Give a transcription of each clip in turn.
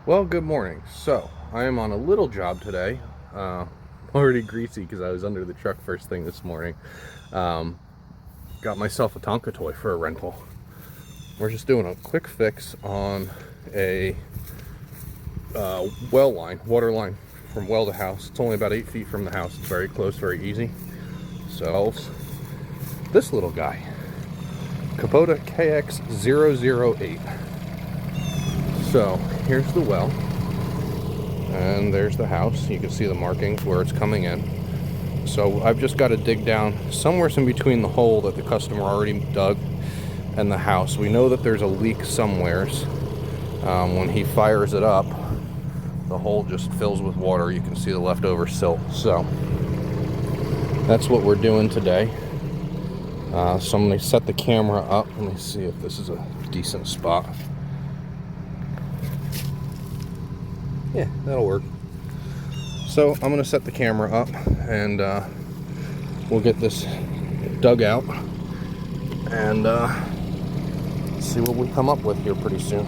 Well, good morning. So, I am on a little job today. Already greasy because I was under the truck first thing this morning. Um, got myself a Tonka toy for a rental. We're just doing a quick fix on a well line, water line from well to house. It's only about 8 feet from the house. It's very close, very easy. So, this little guy, Kubota KX008. So, here's the well. And there's the house. You can see the markings where it's coming in. So I've just got to dig down somewhere in between the hole that the customer already dug and the house. We know that there's a leak somewheres. When he fires it up, the hole just fills with water. You can see the leftover silt. So that's what we're doing today. So I'm going to set the camera up. Let me see if this is a decent spot. Yeah, that'll work. So I'm going to set the camera up and we'll get this dug out and see what we come up with here pretty soon.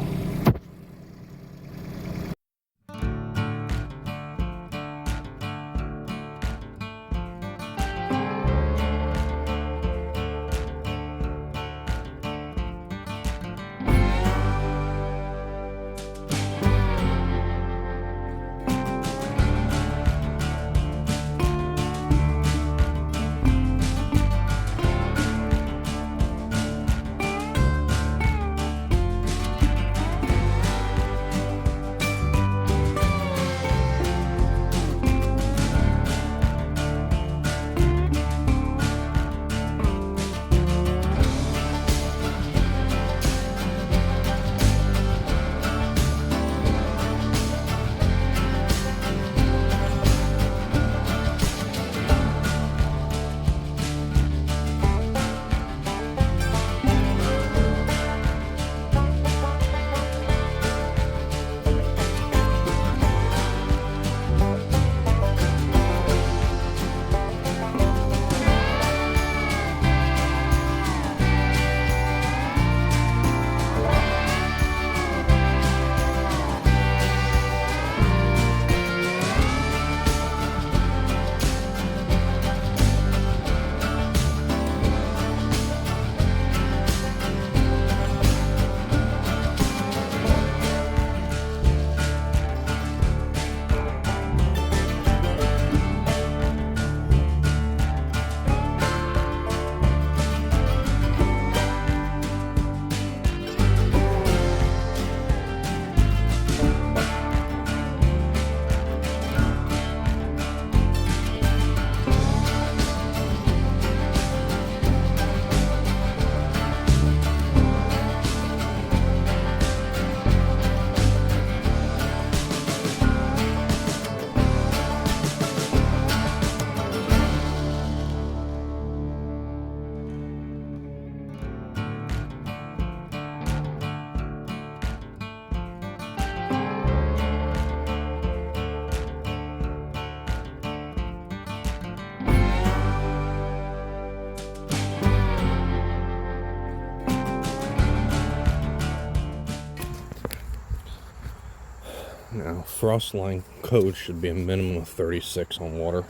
Now, frost line code should be a minimum of 36 on water.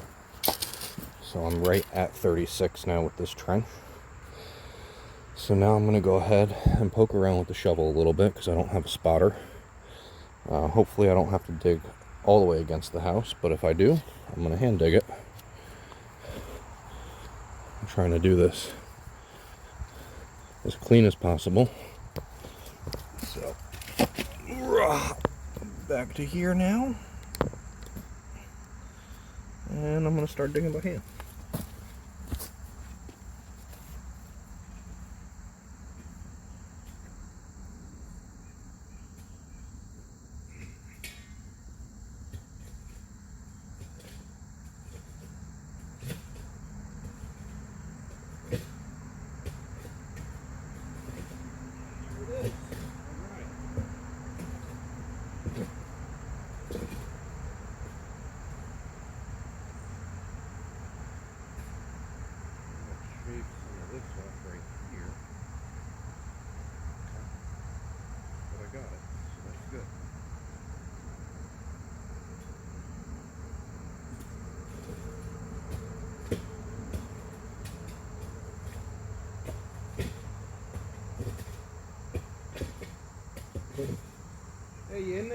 So I'm right at 36 now with this trench. So now I'm going to go ahead and poke around with the shovel a little bit because I don't have a spotter. Hopefully I don't have to dig all the way against the house, but if I do, I'm going to hand dig it. I'm trying to do this as clean as possible. So, back to here now. And I'm going to start digging by hand.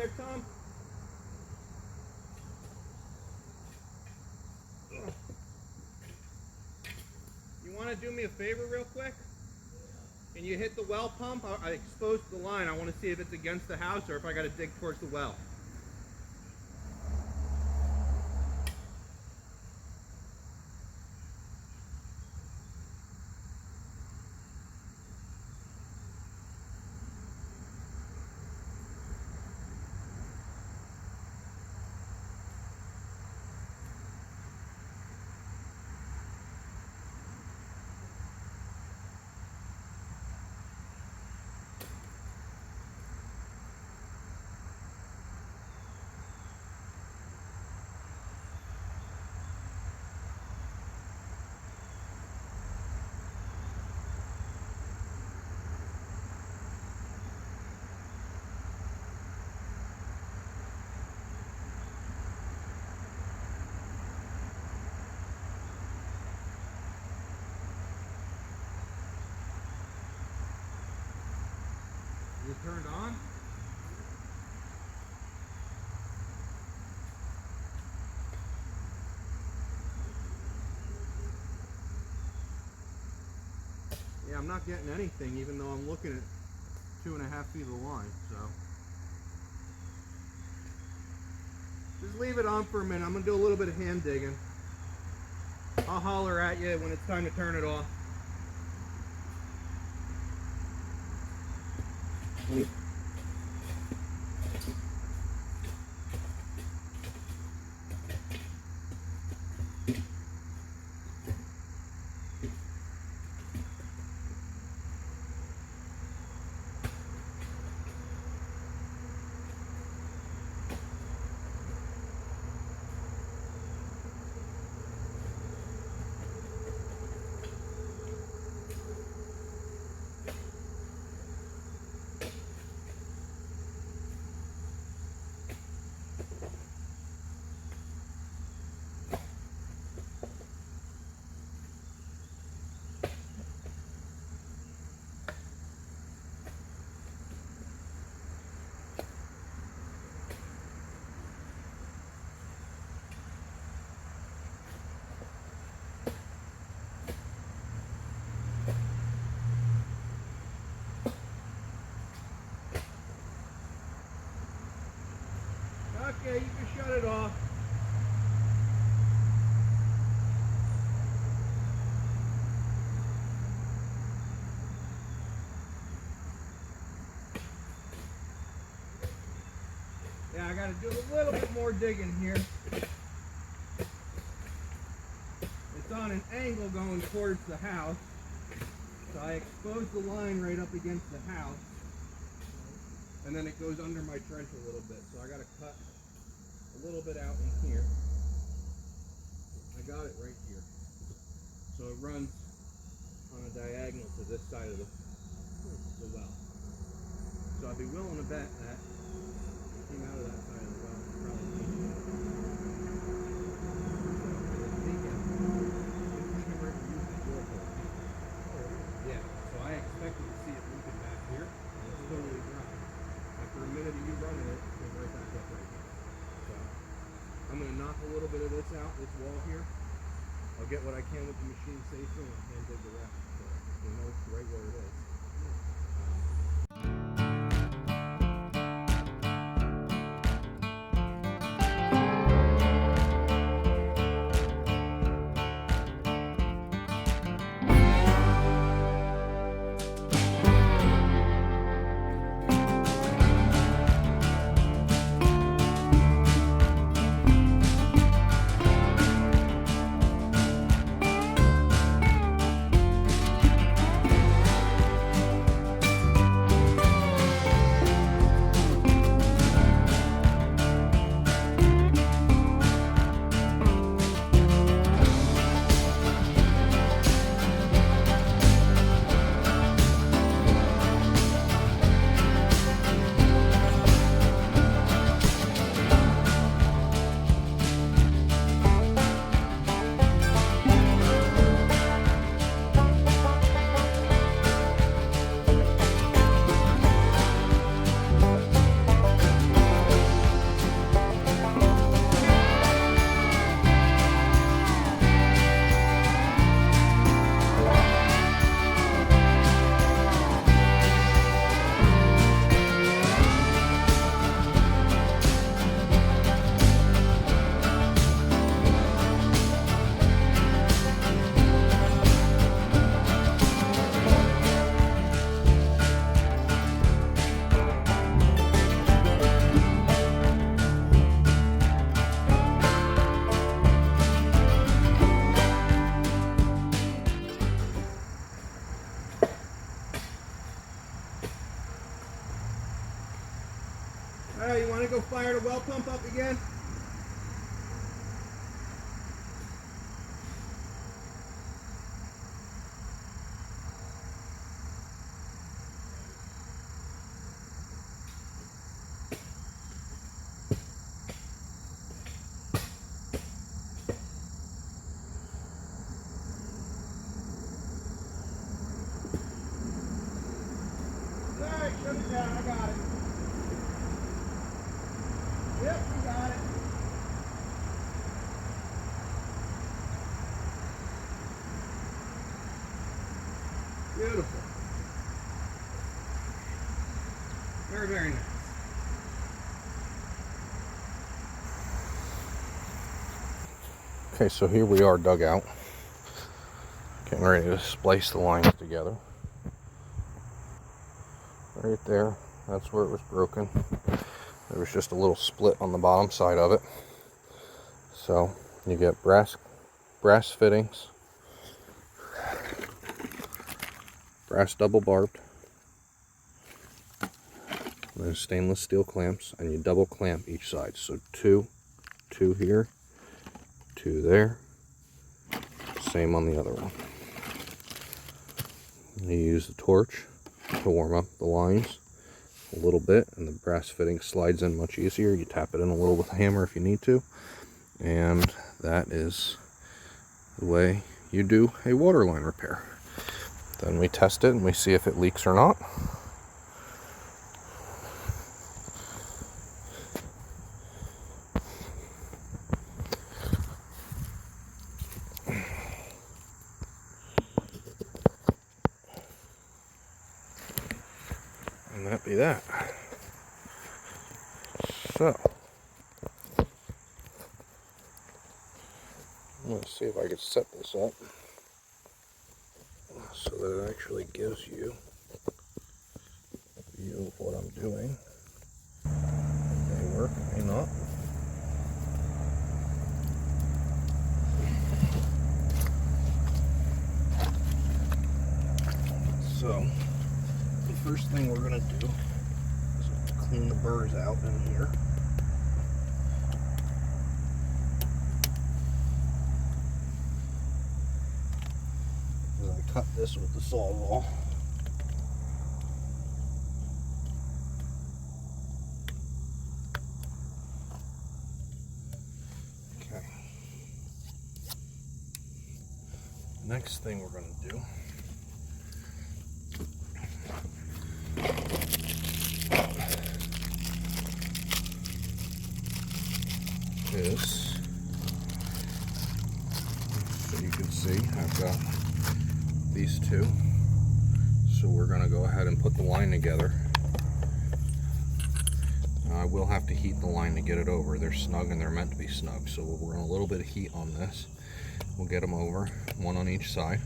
there, Tom? You want to do me a favor real quick? Can you hit the well pump? I exposed the line. I want to see if it's against the house or if I got to dig towards the well. Is it turned on? Yeah, I'm not getting anything even though I'm looking at 2.5 feet of the line, so. Just leave it on for a minute. I'm gonna do a little bit of hand digging. I'll holler at you when it's time to turn it off. Okay, you can shut it off. Yeah, I got to do a little bit more digging here. It's on an angle going towards the house. So I expose the line right up against the house. And then it goes under my trench a little bit. So I got to cut a little bit out in here. I got it right here. So it runs on a diagonal to this side of the well. So I'd be willing to bet that it came out of that side of the well. Probably. Yeah, so I expected to see it moving back here. And it's totally dry. After a minute of you running it, it came right back up right here. So I'm going to knock a little bit of this out, this wall here. I'll get what I can with the machine safely and hand dig the rest. So you know it's right where it is. Alright, you want to go fire the well pump up again? Alright, shut it down, I got it. Yep, we got it. Beautiful. Very, very nice. Okay, so here we are dug out. Getting ready to splice the lines together. Right there, that's where it was broken. There was just a little split on the bottom side of it. So you get brass fittings, brass double barbed, and then stainless steel clamps, and you double clamp each side. So two here, two there, same on the other one. You use the torch to warm up the lines a little bit, and the brass fitting slides in much easier. You tap it in a little with a hammer if you need to, and that is the way you do a water line repair. Then we test it and we see if it leaks or not. And that be that. So, I'm going to see if I can set this up so that it actually gives you a view of what I'm doing. It may work, it may not. So, the first thing we're going to do is clean the burrs out in here. I cut this with the sawzall. Okay. Next thing we're going to do is, so you can see I've got these two, so we're going to go ahead and put the line together. I will have to heat the line to get it over. They're snug and they're meant to be snug, so we're going a little bit of heat on this. We'll get them over, one on each side,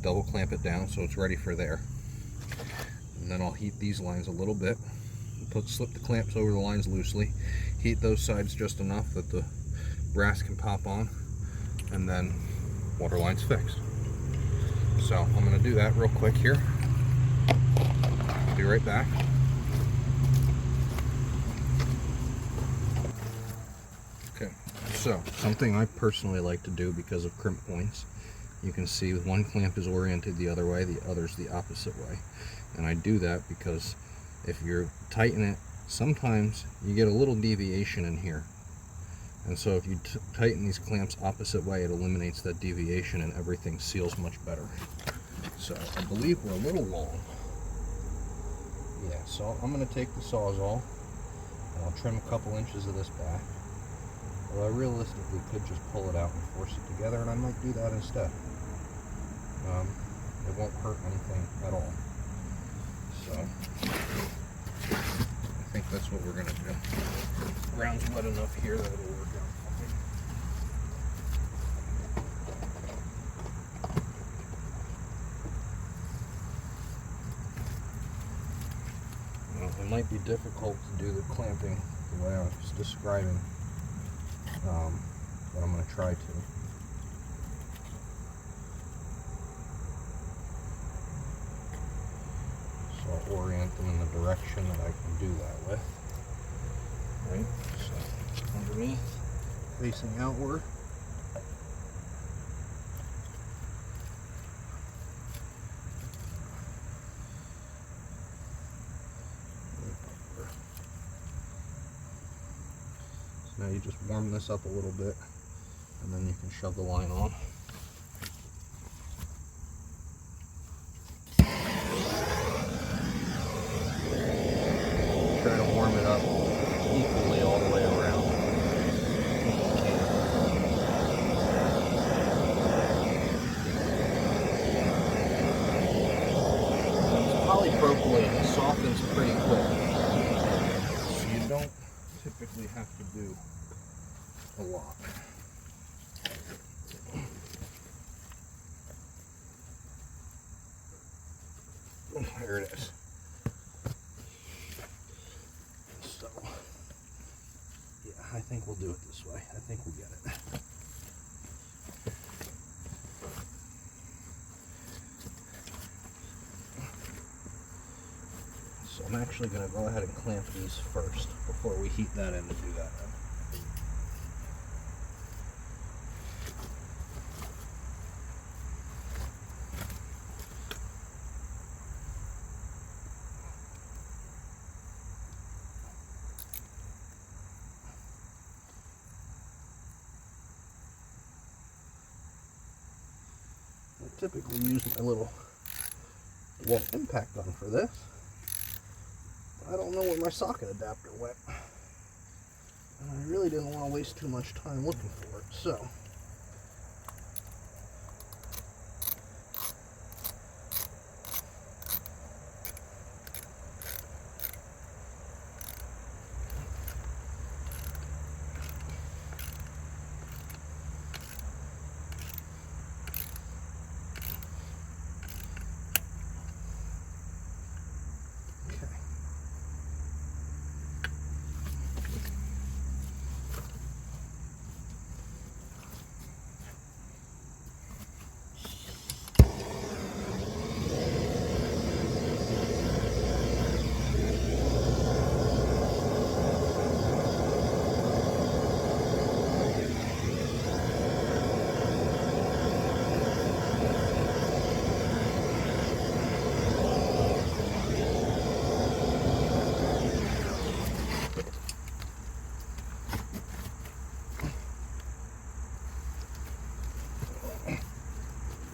double clamp it down so it's ready for there, and then I'll heat these lines a little bit, slip the clamps over the lines loosely, heat those sides just enough that the brass can pop on, and then water line's fixed. So I'm going to do that real quick here. I'll be right back. Okay, so something I personally like to do because of crimp points, you can see one clamp is oriented the other way, the other's the opposite way. And I do that because if you tighten it, sometimes you get a little deviation in here. And so if you tighten these clamps opposite way, it eliminates that deviation and everything seals much better. So I believe we're a little long. Yeah, so I'm going to take the Sawzall and I'll trim a couple inches of this back. Although I realistically could just pull it out and force it together, and I might do that instead. It won't hurt anything at all. So I think that's what we're going to do. The ground's wet enough here that it'll work out fine. Well, it might be difficult to do the clamping the way I was describing, but I'm going to try to. So I'll orient them in the direction that I can do that with. Right, so underneath, facing outward. So now you just warm this up a little bit, and then you can shove the line on. Try to warm it up equally all the way around. This polypropylene softens pretty quick, so you don't typically have to do a lot. There it is. So, yeah, I think we'll do it this way. I think we'll get it. So I'm actually going to go ahead and clamp these first before we heat that end and do that end. I typically use my little wall impact gun for this. I don't know where my socket adapter went. And I really didn't want to waste too much time looking for it, so.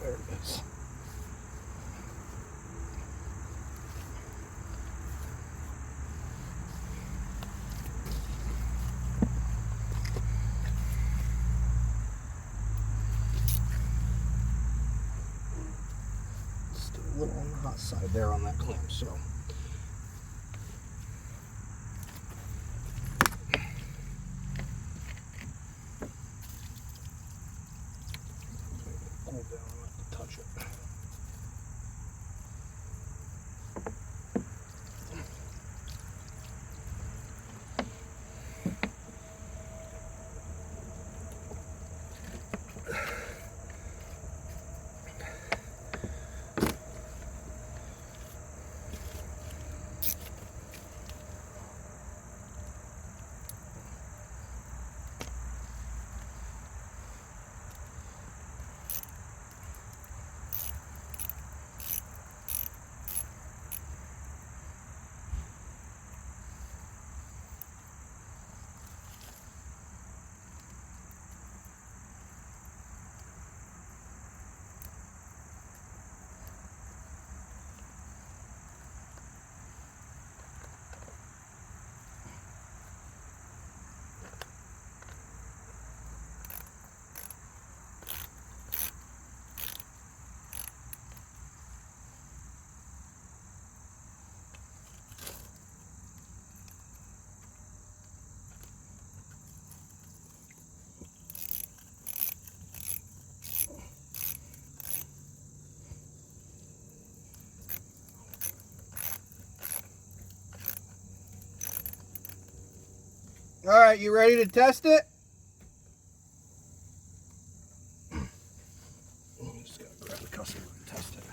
There it is. Still a little on the hot side there on that clamp, so. Hold down enough to touch it. All right, you ready to test it? Just gotta grab the customer and test it.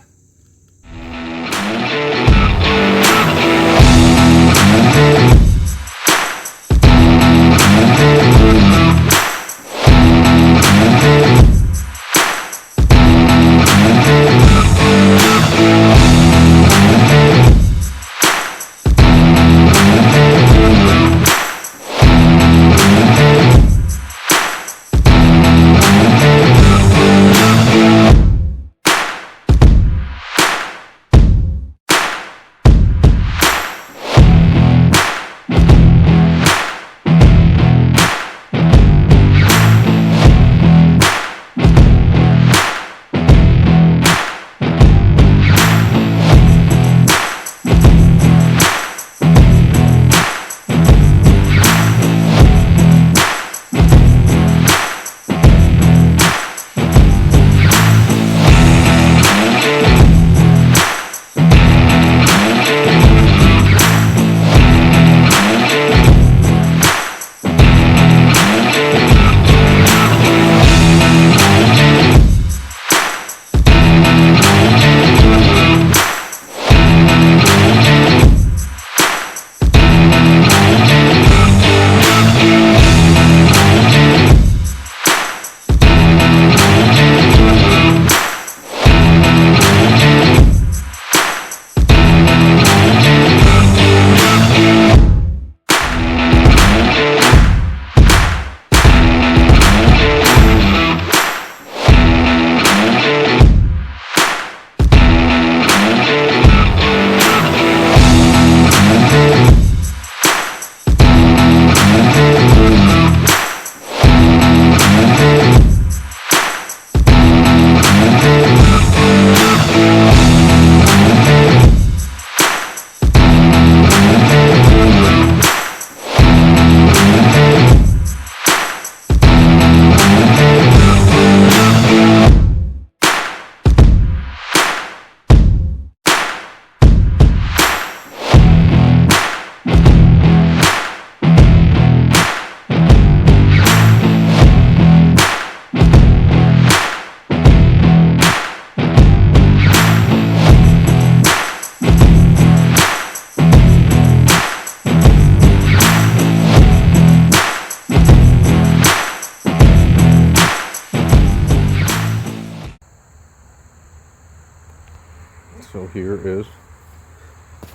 here is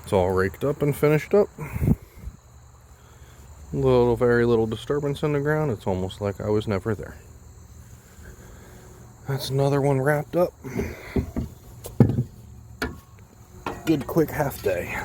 it's all raked up and finished up. Very little disturbance in the ground. It's almost like I was never there. That's another one wrapped up. Good quick half day.